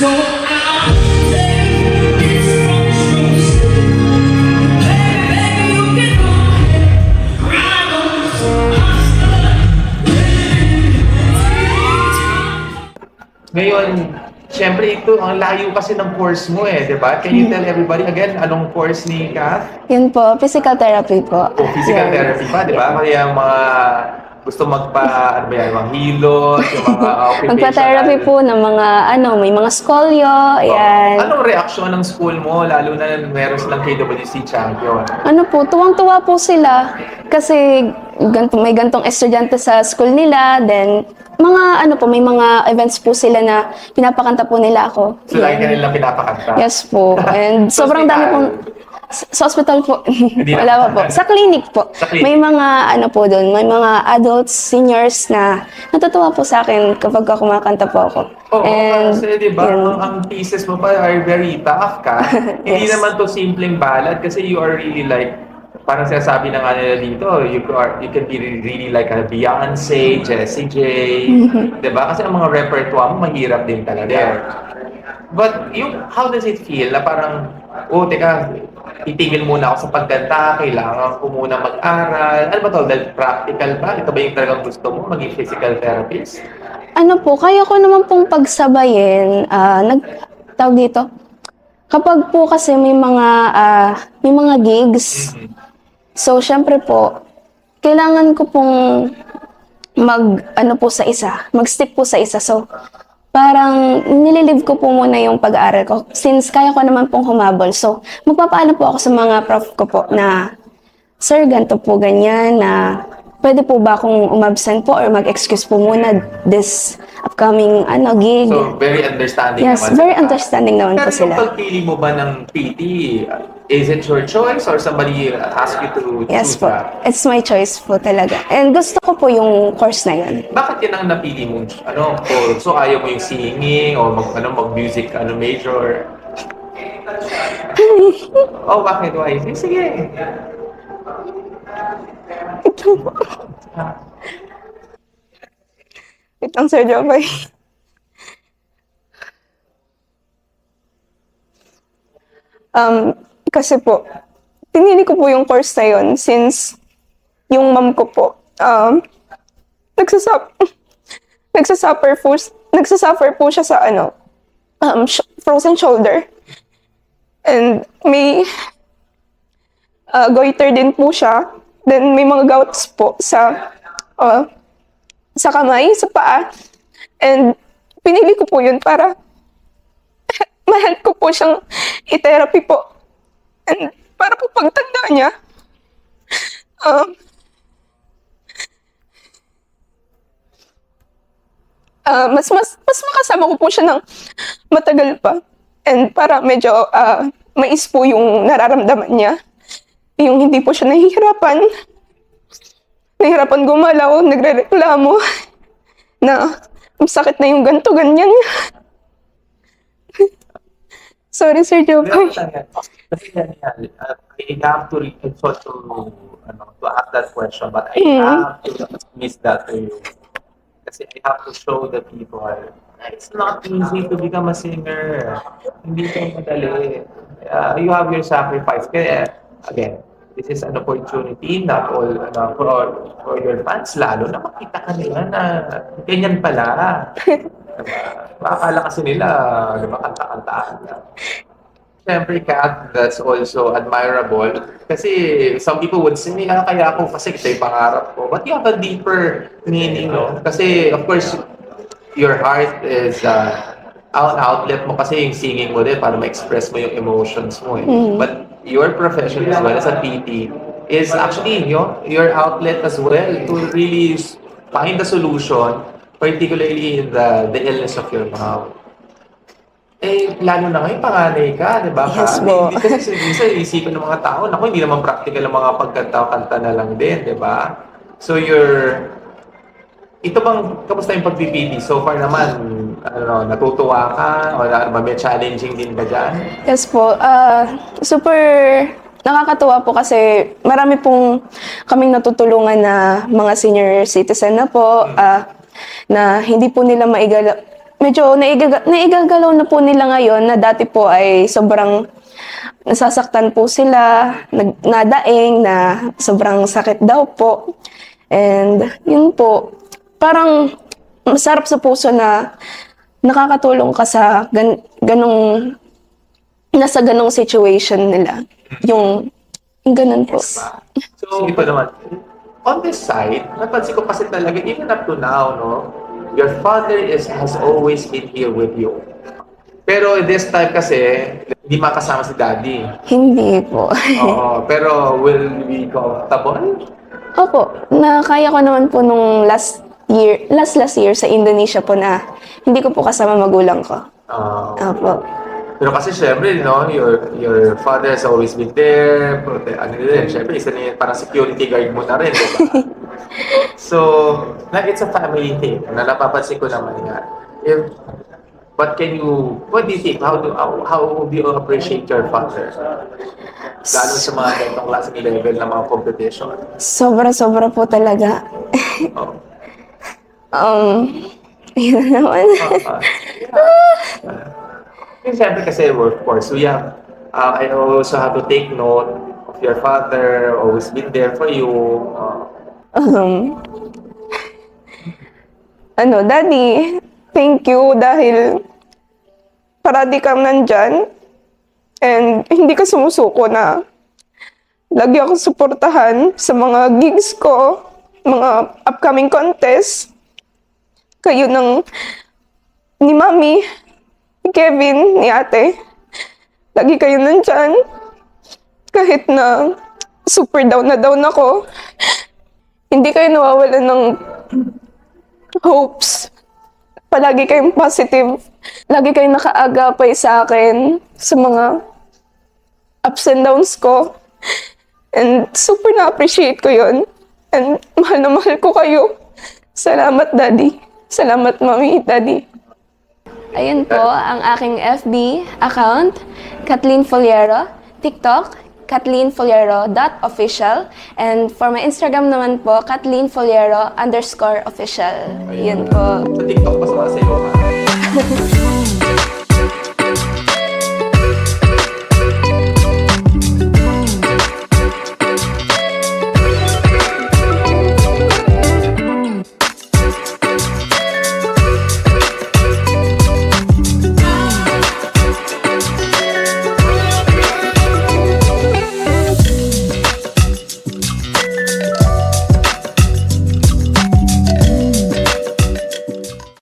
So I'll take this from the streets. Baby, you can go ahead, ride on Ngayon, syempre ito, ang layo kasi ng course mo eh, di ba? Can you tell everybody again, anong course ni Kath? Yun po, physical therapy po. O physical Yan. therapy pa, di ba? Kaya mga gusto ano ba yan, mga hilot, yung mga occupational. Magpa-therapy po ng mga, may mga scolio, ayan. Anong reaksyon ng school mo, lalo na meron silang KWC champion? Ano po, tuwang-tuwa po sila kasi may gantong estudyante sa school nila, then may mga events po sila na pinapakanta po nila ako. So, lagi ka Yan. nilang pinapakanta? Yes po, and Sa sobrang dami hospital? pong sa hospital po. Hindi na. Wala pa po. Sa clinic po. Sa clinic. May mga po doon, may mga adults, seniors na natutuwa po sa akin kapag kumakanta po ako. Oo, kasi di ba, yun. ang pieces mo pa are very tough ka. Hindi Yes. naman to simpleng ballad kasi you are really like, parang sinasabi na nga nila dito, you can be really like a Beyonce, Jessie J, di ba? Kasi ang mga repertoire mo mahirap din talaga. But how does it feel na parang, teka, titigil muna ako sa pagkanta, kailangan ko muna mag-aral. Ano ba to? Dahil practical ba? Ito ba yung talagang gusto mo, maging physical therapist? Ano po, kaya ko naman pong pagsabayin, tawag dito, kapag po kasi may mga gigs, so syempre po, kailangan ko pong mag-stick po sa isa. So, parang nililive ko po muna yung pag-aaral ko since kaya ko naman pong humabol. So, magpapaalam po ako sa mga prof ko po na, sir, ganito po ganyan na pwede po ba akong umabsent po or mag-excuse po muna this upcoming gig. So, very understanding Yes, naman. very understanding naman po Pero yung sila. pagpili mo ba ng PT, is it your choice or somebody asked you to Yes choose po, that? it's my choice po talaga. And gusto ko po yung course na yun. Bakit yan ang napili mo? Course? So ayaw mo yung singing o mag-music major? Bakit? Why? Sige. Ito po. Itong Sir Jobay. Kasi po, pinili ko po yung course na yun since yung mom ko po, nagsasuffer po siya sa frozen shoulder. And may goiter din po siya. Then may mga gouts po sa kamay, sa paa. And pinili ko po yun para ma-help ko po siyang i-therapy po. And para po pagtanda niya, mas makasama ko po siya ng matagal pa. And para medyo mais po yung nararamdaman niya. Yung hindi po siya nahihirapan gumalaw, nagrereklamo na ang sakit na yung ganto, ganyan. Sorry, Sir Jopay. Kasi Daniel, I have to to ask that question, but I have to miss that to you. Kasi I have to show the people na it's not easy to become a singer. Hindi ito madali. You have your sacrifice. Kaya, again, this is an opportunity not all for your fans, lalo na makita ka nila na ganyan pala. Makakala kasi nila, kanta-kantaan lang. Siyempre, Kat, that's also admirable. Kasi some people would say, kaya ako kasi ito yung pangarap ko. But you have a deeper meaning, no? Kasi, of course, your heart is outlet mo kasi yung singing mo din para ma-express mo yung emotions mo eh. But your profession as well as a PT is actually your outlet as well to really find a solution, particularly in the illness of your mom. Lalo na ngayon, panganay ka, di ba? Yes po. Kasi minsan isipin ng mga tao, naku, hindi naman practical ang mga pagkanta-kanta na lang din, di ba? So ito bang, kamusta yung pag-PT? So far naman, natutuwa ka? O may challenging din ba dyan? Yes po. Super nakakatuwa po kasi marami pong kaming natutulungan na mga senior citizen na po, na hindi po nila medyo naigagalaw na po nila ngayon na dati po ay sobrang nasasaktan po sila, nadaing na sobrang sakit daw po. And yun po, parang masarap sa puso na nakakatulong ka sa nasa ganong situation nila. Yung ganun po. So, ito naman, on this side, napansin ko kasi talaga, even up to now, no, your father has always been here with you. Pero this time kasi, hindi makasama si daddy. Hindi po. Oo, pero will we comfortable? Opo, nakaya ko naman po nung last year sa Indonesia po na hindi ko po kasama magulang ko. Opo. Pero kasi syempre, no, your father has always been there. Syempre, isa na yun, parang security guard mo na rin, di ba? So, it's a family thing. Na napapansin ko naman nga. What do you think? How do you appreciate your father? Lalo sa mga ganitong klaseng level ng mga competition. Sobra-sobra po talaga. Oh. Yun naman. Siyempre kasi, of course, we have, I also have to take note of your father, always been there for you. Daddy, thank you dahil parati kang nandyan and hindi ka sumusuko na lagi ako suportahan sa mga gigs ko, mga upcoming contest. Kayo ni Mami, ni Kevin, ni Ate. Lagi kayo nandyan. Kahit na super down na down ako, hindi kayo nawawalan ng hopes. Palagi kayong positive. Lagi kayong nakaagapay sa akin sa mga ups and downs ko. And super na-appreciate ko yun. And mahal na mahal ko kayo. Salamat, Daddy. Salamat, Mami, Daddy. Ayun po ang aking FB account, Kathleen Foliero. TikTok, KathleenFoliero.official. And for my Instagram naman po, KathleenFoliero_official. Yun po. Sa TikTok,